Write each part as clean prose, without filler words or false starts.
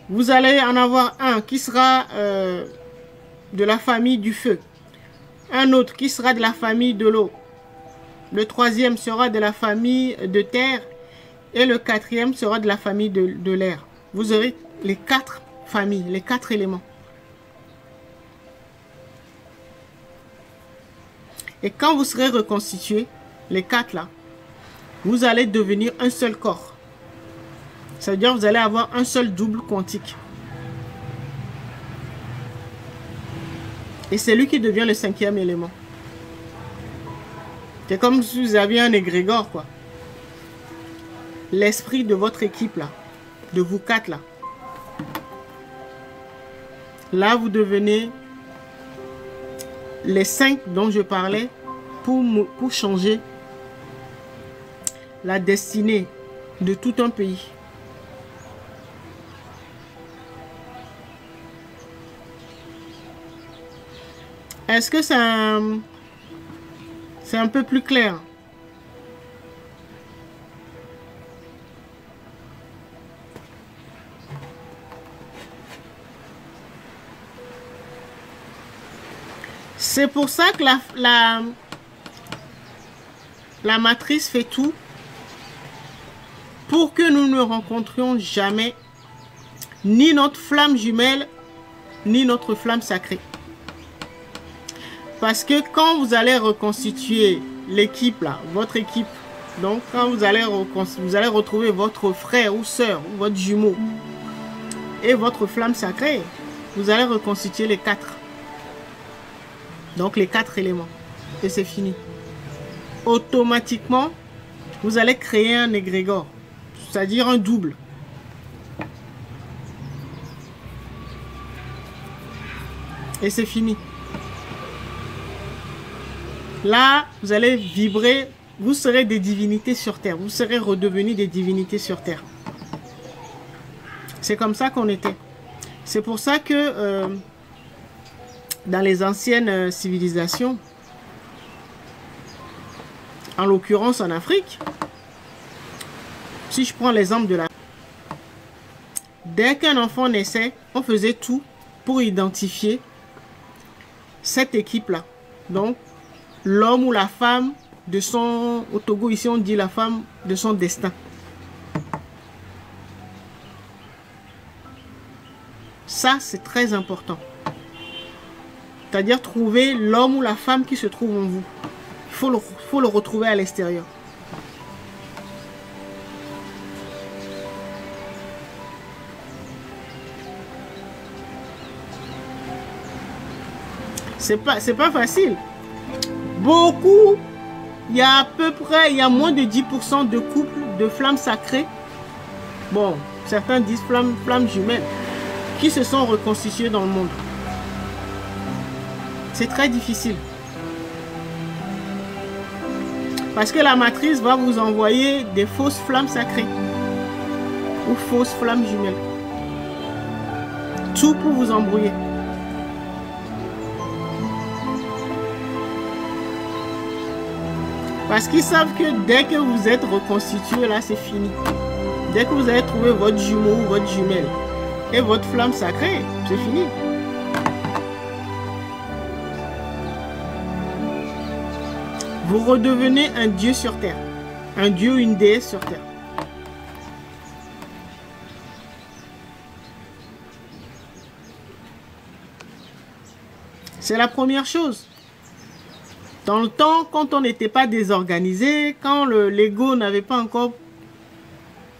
Vous allez en avoir un qui sera de la famille du feu. Un autre qui sera de la famille de l'eau. Le troisième sera de la famille de terre. Et le quatrième sera de la famille de l'air. Vous aurez les 4 familles, les 4 éléments. Et quand vous serez reconstitués, les 4 là, vous allez devenir un seul corps. Ça veut dire que vous allez avoir un seul double quantique. Et c'est lui qui devient le 5e élément. C'est comme si vous aviez un égrégore, quoi. L'esprit de votre équipe, là. De vous 4, là. Là, vous devenez les 5 dont je parlais pour changer la destinée de tout un pays. Est-ce que c'est un peu plus clair? C'est pour ça que la matrice fait tout pour que nous ne rencontrions jamais ni notre flamme jumelle, ni notre flamme sacrée. Parce que quand vous allez reconstituer l'équipe, là, votre équipe, donc quand vous allez retrouver votre frère ou soeur, ou votre jumeau, et votre flamme sacrée, vous allez reconstituer les 4. Donc les 4 éléments. Et c'est fini. Automatiquement, vous allez créer un égrégore. C'est-à-dire un double. Et c'est fini. Là, vous allez vibrer. Vous serez des divinités sur Terre. Vous serez redevenus des divinités sur Terre. C'est comme ça qu'on était. C'est pour ça que dans les anciennes civilisations, en l'occurrence en Afrique, si je prends l'exemple de la... Dès qu'un enfant naissait, on faisait tout pour identifier cette équipe-là. Donc, l'homme ou la femme de son... Au Togo, ici, on dit la femme de son destin. Ça, c'est très important. C'est-à-dire trouver l'homme ou la femme qui se trouve en vous. Il faut le retrouver à l'extérieur. C'est pas facile. Beaucoup, il y a à peu près, il y a moins de 10% de couples de flammes sacrées. Bon, certains disent flammes jumelles, qui se sont reconstituées dans le monde. C'est très difficile. Parce que la matrice va vous envoyer des fausses flammes sacrées. Ou fausses flammes jumelles. Tout pour vous embrouiller. Parce qu'ils savent que dès que vous êtes reconstitué, là, c'est fini. Dès que vous avez trouvé votre jumeau ou votre jumelle et votre flamme sacrée, c'est fini. Vous redevenez un dieu sur terre. Un dieu ou une déesse sur terre. C'est la première chose. Dans le temps, quand on n'était pas désorganisé, quand l'ego n'avait pas encore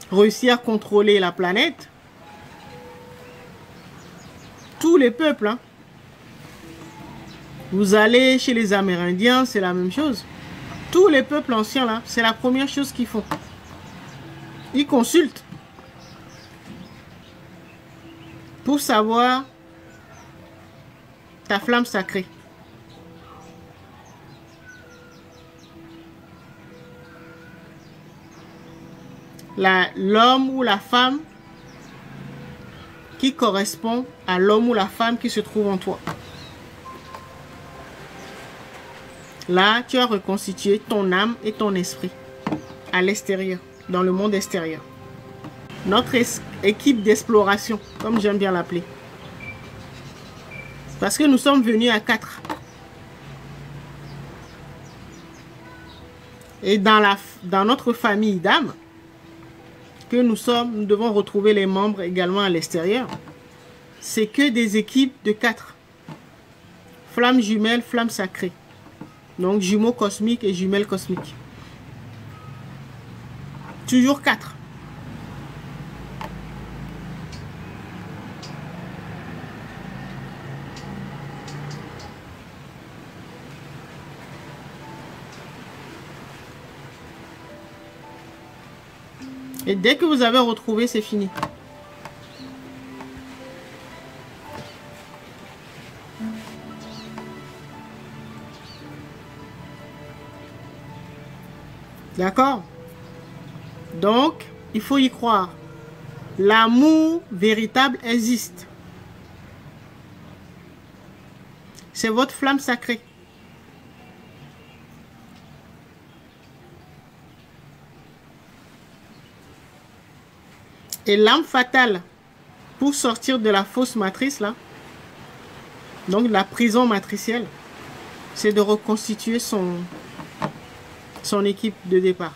réussi à contrôler la planète, tous les peuples, hein, vous allez chez les Amérindiens, c'est la même chose. Tous les peuples anciens, là, c'est la première chose qu'ils font. Ils consultent pour savoir ta flamme sacrée. L'homme ou la femme qui correspond à l'homme ou la femme qui se trouve en toi. Là, tu as reconstitué ton âme et ton esprit à l'extérieur, dans le monde extérieur. notre équipe d'exploration, comme j'aime bien l'appeler. Parce que nous sommes venus à 4. Et dans notre famille d'âmes, que nous devons retrouver les membres également à l'extérieur. C'est que des équipes de 4. Flammes jumelles, flammes sacrées. Donc jumeaux cosmiques et jumelles cosmiques. Toujours 4. Et dès que vous avez retrouvé, c'est fini. D'accord? Donc, il faut y croire. L'amour véritable existe. C'est votre flamme sacrée. Et l'âme fatale, pour sortir de la fausse matrice, là, donc de la prison matricielle, c'est de reconstituer son équipe de départ.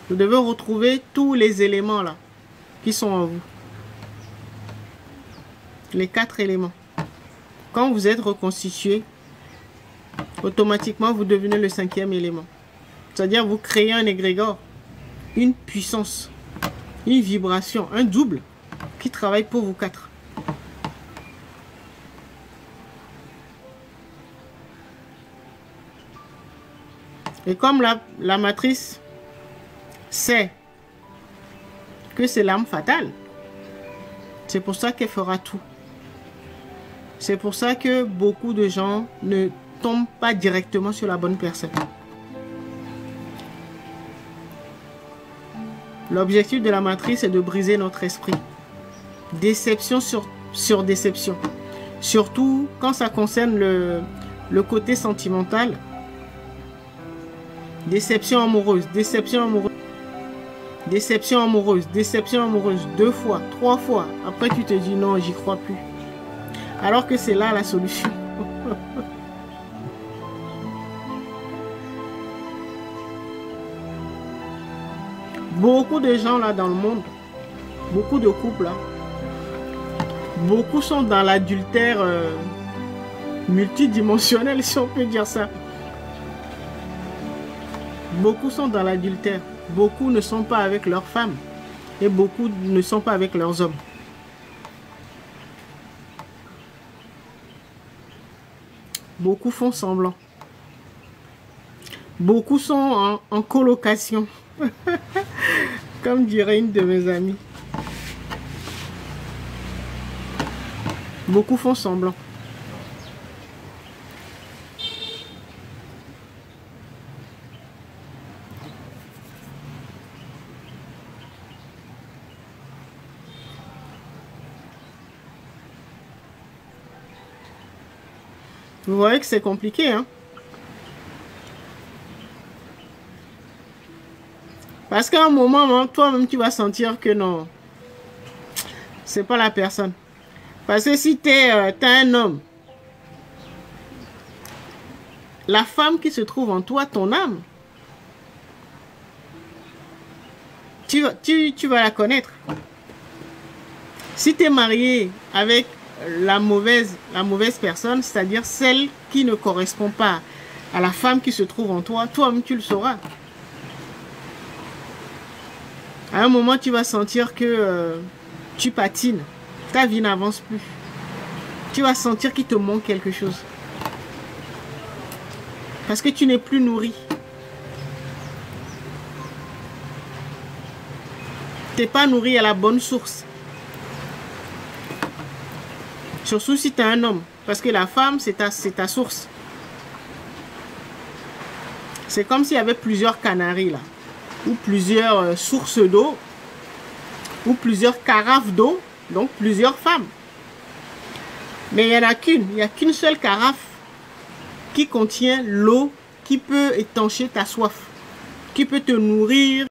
Vous devez retrouver tous les éléments là qui sont en vous. Les 4 éléments. Quand vous êtes reconstitué, automatiquement vous devenez le 5e élément. C'est-à-dire vous créez un égrégore, une puissance, une vibration, un double qui travaille pour vous 4. Et comme la matrice sait que c'est l'âme fatale, c'est pour ça qu'elle fera tout. C'est pour ça que beaucoup de gens ne tombent pas directement sur la bonne personne. L'objectif de la matrice est de briser notre esprit. Déception sur déception. Surtout quand ça concerne le côté sentimental. Déception amoureuse, déception amoureuse. Déception amoureuse, déception amoureuse. 2 fois, 3 fois. Après tu te dis non, j'y crois plus. Alors que c'est là la solution. Beaucoup de gens là dans le monde, beaucoup de couples là, beaucoup sont dans l'adultère multidimensionnel, si on peut dire ça. Beaucoup sont dans l'adultère. Beaucoup ne sont pas avec leurs femmes. Et beaucoup ne sont pas avec leurs hommes. Beaucoup font semblant. Beaucoup sont en colocation. Comme dirait une de mes amies. Beaucoup font semblant. Vous voyez que c'est compliqué, hein? Parce qu'à un moment, toi-même, tu vas sentir que non, c'est pas la personne. Parce que si t'as un homme, la femme qui se trouve en toi, ton âme, tu vas la connaître. Si tu es marié avec la mauvaise personne, c'est-à-dire celle qui ne correspond pas à la femme qui se trouve en toi, toi-même tu le sauras. À un moment, tu vas sentir que tu patines. Ta vie n'avance plus. Tu vas sentir qu'il te manque quelque chose. Parce que tu n'es plus nourri. Tu n'es pas nourri à la bonne source. Surtout si tu es un homme. Parce que la femme, c'est ta source. C'est comme s'il y avait plusieurs canaries là. Ou plusieurs sources d'eau. Ou plusieurs carafes d'eau. Donc plusieurs femmes. Mais il n'y en a qu'une. Il n'y a qu'une seule carafe qui contient l'eau qui peut étancher ta soif. Qui peut te nourrir.